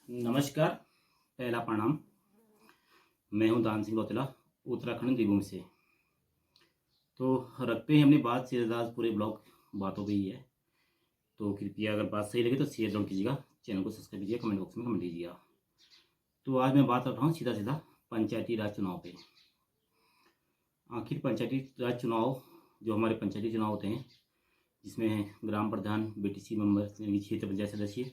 नमस्कार। पहला प्रणाम। मैं हूं दान सिंह गौतला, उत्तराखंड देवभूमि से। तो रखते हैं अपनी बात सिरदास पूरे ब्लॉग बातों पे ही है। तो कृपया अगर बात सही लगे तो शेयर जरूर कीजिएगा, चैनल को सब्सक्राइब कीजिएगा, कमेंट बॉक्स में कमेंट कीजिएगा। तो आज मैं बात कर रहा हूँ सीधा सीधा पंचायती राज चुनाव पे। आखिर पंचायती राज चुनाव जो हमारे पंचायती चुनाव होते हैं, जिसमें ग्राम प्रधान, बीटीसी मेंबर यानी कि क्षेत्र पंचायत सदस्य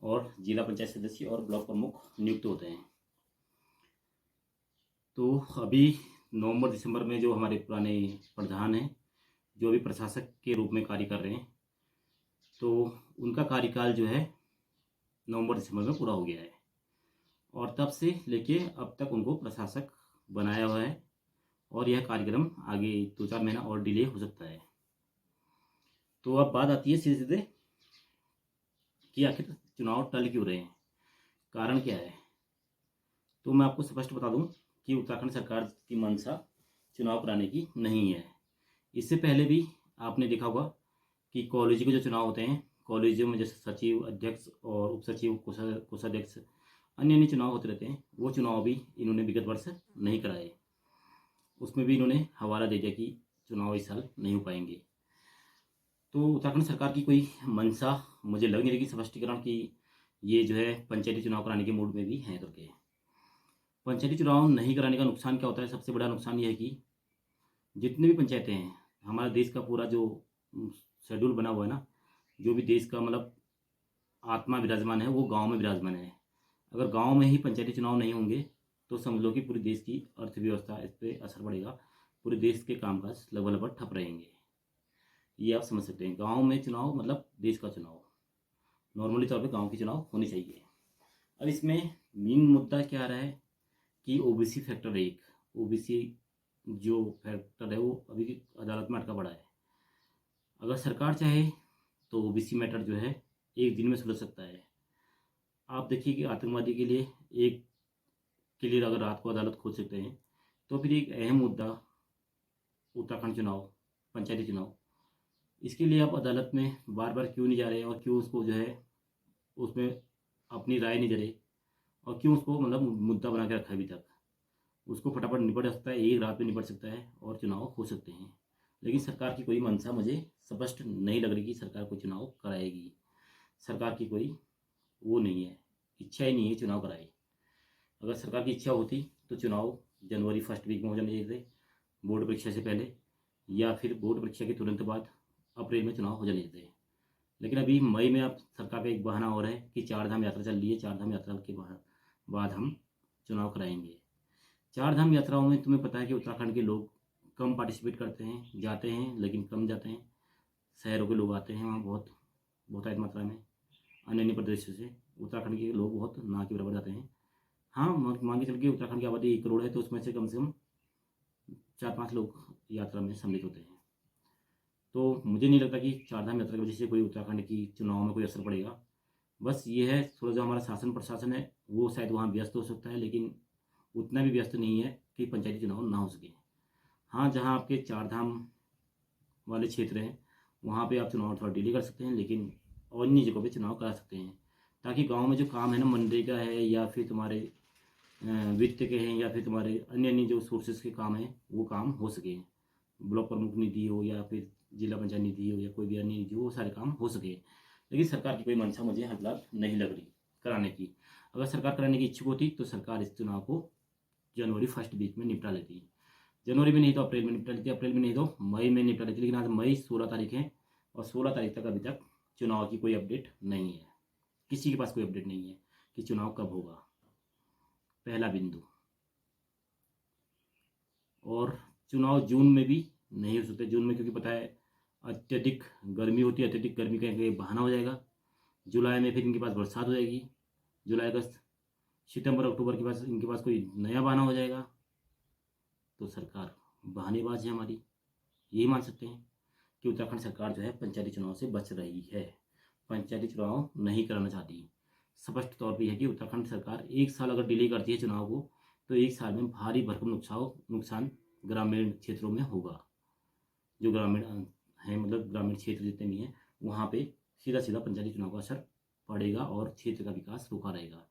और जिला पंचायत सदस्य और ब्लॉक प्रमुख नियुक्त होते हैं। तो अभी नवंबर दिसंबर में जो हमारे पुराने प्रधान हैं, जो अभी प्रशासक के रूप में कार्य कर रहे हैं, तो उनका कार्यकाल जो है नवंबर दिसंबर में पूरा हो गया है और तब से लेके अब तक उनको प्रशासक बनाया हुआ है और यह कार्यक्रम आगे 2-4 महीना और डिले हो सकता है। तो अब बात आती है सीधे सीधे कि आखिर चुनाव टल क्यों रहे हैं, कारण क्या है। तो मैं आपको स्पष्ट बता दूं कि उत्तराखंड सरकार की मंशा चुनाव कराने की नहीं है। इससे पहले भी आपने देखा होगा कि कॉलेज के जो चुनाव होते हैं, कॉलेजों में जैसे सचिव, अध्यक्ष और उप सचिव, कोषाध्यक्ष, अन्य अन्य चुनाव होते रहते हैं। वो चुनाव भी इन्होंने विगत वर्ष नहीं कराए। उसमें भी इन्होंने हवाला दे दिया कि चुनाव इस साल नहीं हो पाएंगे। तो उत्तराखंड सरकार की कोई मंशा मुझे लग नहीं रही कि स्पष्टीकरण कि ये जो है पंचायती चुनाव कराने के मूड में भी हैं करके। पंचायती चुनाव नहीं कराने का नुकसान क्या होता है? सबसे बड़ा नुकसान ये है कि जितने भी पंचायतें हैं, हमारे देश का पूरा जो शेड्यूल बना हुआ है ना, जो भी देश का मतलब आत्मा विराजमान है, वो गांव में विराजमान है। अगर गांव में ही पंचायती चुनाव नहीं होंगे तो समझ लो कि पूरी देश की अर्थव्यवस्था इस पर असर पड़ेगा, पूरे देश के कामकाज लगभग लगभग ठप रहेंगे। ये आप समझ सकते हैं। गाँव में चुनाव मतलब देश का चुनाव, नॉर्मली तौर पर गाँव की चुनाव होनी चाहिए। अब इसमें मेन मुद्दा क्या आ रहा है कि ओबीसी फैक्टर है। एक ओबीसी जो फैक्टर है वो अभी अदालत में अटका पड़ा है। अगर सरकार चाहे तो ओबीसी मैटर जो है एक दिन में सुलझ सकता है। आप देखिए कि आतंकवादी के लिए एक के लिए अगर रात को अदालत खोल सकते हैं, तो फिर एक अहम मुद्दा उत्तराखंड चुनाव, पंचायती चुनाव, इसके लिए आप अदालत में बार बार क्यों नहीं जा रहे और क्यों उसको जो है उसमें अपनी राय नहीं दे रहे और क्यों उसको मतलब मुद्दा बना के रखा है अभी तक। उसको फटाफट निपट सकता है, एक रात में निपट सकता है और चुनाव हो सकते हैं। लेकिन सरकार की कोई मंशा मुझे स्पष्ट नहीं लग रही कि सरकार कोई चुनाव कराएगी। सरकार की कोई वो नहीं है, इच्छा ही नहीं है चुनाव कराए। अगर सरकार की इच्छा होती तो चुनाव जनवरी फर्स्ट वीक में हो जाने चाहिए थे, बोर्ड परीक्षा से पहले, या फिर बोर्ड परीक्षा के तुरंत बाद अप्रैल में चुनाव हो जाने चाहिए थे। लेकिन अभी मई में आप सरकार का एक बहाना और है कि 4 धाम यात्रा चल रही है, 4 धाम यात्रा के बाद हम चुनाव कराएंगे। 4 धाम यात्राओं में तुम्हें पता है कि उत्तराखंड के लोग कम पार्टिसिपेट करते हैं, जाते हैं लेकिन कम जाते हैं। शहरों के लोग आते हैं वहाँ बहुत बहुतायत मात्रा में, अन्य अन्य प्रदेशों से उत्तराखंड के लोग बहुत ना के बराबर जाते हैं। हाँ, मान के चल के उत्तराखंड की आबादी 1 करोड़ है, तो उसमें से कम 4-5 लोग यात्रा में सम्मिलित होते हैं। तो मुझे नहीं लगता कि 4 धाम यात्रा की वजह से कोई उत्तराखंड की चुनाव में कोई असर पड़ेगा। बस ये है थोड़ा जो हमारा शासन प्रशासन है वो शायद वहाँ व्यस्त हो सकता है, लेकिन उतना भी व्यस्त नहीं है कि पंचायती चुनाव ना हो सके। हाँ, जहाँ आपके 4 धाम वाले क्षेत्र हैं वहाँ पे आप चुनाव थोड़ा डिले कर सकते हैं, लेकिन अन्य जगहों पे चुनाव करा सकते हैं, ताकि गांव में जो काम है ना, मनरेगा है या फिर तुम्हारे वित्त के हैं या फिर तुम्हारे अन्य अन्य जो सोर्सेज के काम हैं वो काम हो सके। ब्लॉक प्रमुख निधि हो या फिर जिला पंचायत निधि हो या कोई भी अन्य निधि हो, वो सारे काम हो सके। लेकिन सरकार की कोई मंशा मुझे फिलहाल नहीं लग रही कराने की। अगर सरकार कराने की इच्छुक होती तो सरकार इस चुनाव को जनवरी फर्स्ट वीक में निपटा लेती। जनवरी में नहीं तो अप्रैल में निपटा लेती, अप्रैल में नहीं तो मई में निपटा लेती। लेकिन आज मई 16 तारीख है और 16 तारीख तक अभी तक चुनाव की कोई अपडेट नहीं है। किसी के पास कोई अपडेट नहीं है कि चुनाव कब होगा, पहला बिंदु। और चुनाव जून में भी नहीं हो सकते। जून में क्योंकि पता है अत्यधिक गर्मी होती है, अत्यधिक गर्मी का एक बहाना हो जाएगा। जुलाई में फिर इनके पास बरसात हो जाएगी, जुलाई अगस्त सितंबर अक्टूबर के पास इनके पास कोई नया बहाना हो जाएगा। तो सरकार बहानेबाज है हमारी, यही मान सकते हैं कि उत्तराखंड सरकार जो है पंचायती चुनाव से बच रही है, पंचायती चुनाव नहीं कराना चाहती। स्पष्ट तौर पर यह है कि उत्तराखंड सरकार 1 साल अगर डिले करती है चुनाव को तो 1 साल में भारी भरकम नुकसान ग्रामीण क्षेत्रों में होगा। जो ग्रामीण हैं, मतलब ग्रामीण क्षेत्र जितने भी हैं, वहाँ पे सीधा सीधा पंचायती चुनाव का असर पड़ेगा और क्षेत्र का विकास रुका रहेगा।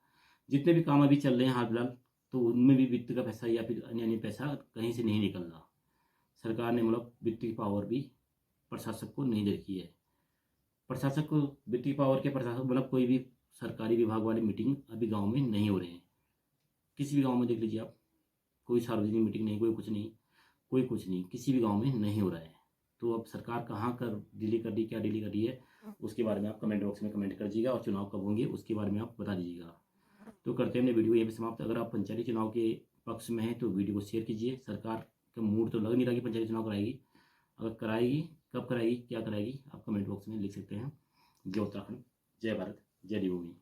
जितने भी काम अभी चल रहे हैं हाल फिलहाल, तो उनमें भी वित्त का पैसा या फिर अन्य अन्य पैसा कहीं से नहीं निकल रहा। सरकार ने मतलब वित्त की पावर भी प्रशासक को नहीं दे रखी है। प्रशासक को वित्त की पावर के प्रशासक मतलब कोई भी सरकारी विभाग वाली मीटिंग अभी गांव में नहीं हो रहे हैं। किसी भी गांव में देख लीजिए आप, कोई सार्वजनिक मीटिंग नहीं, कोई कुछ नहीं, कोई कुछ नहीं, किसी भी गांव में नहीं हो रहा है। तो अब सरकार कहाँ कर डिले कर रही, क्या डिले कर रही है, उसके बारे में आप कमेंट बॉक्स में कमेंट कर दीजिएगा, और चुनाव कब होंगे उसके बारे में आप बता दीजिएगा। तो करते हैं अपने वीडियो यहीं पे समाप्त। अगर आप पंचायती चुनाव के पक्ष में हैं तो वीडियो को शेयर कीजिए। सरकार का मूड तो लग नहीं रहा कि पंचायती चुनाव कराएगी। अगर कराएगी, कब कराएगी, क्या कराएगी, आप कमेंट बॉक्स में लिख सकते हैं। जय उत्तराखंड, जय भारत, जय देवभूमि।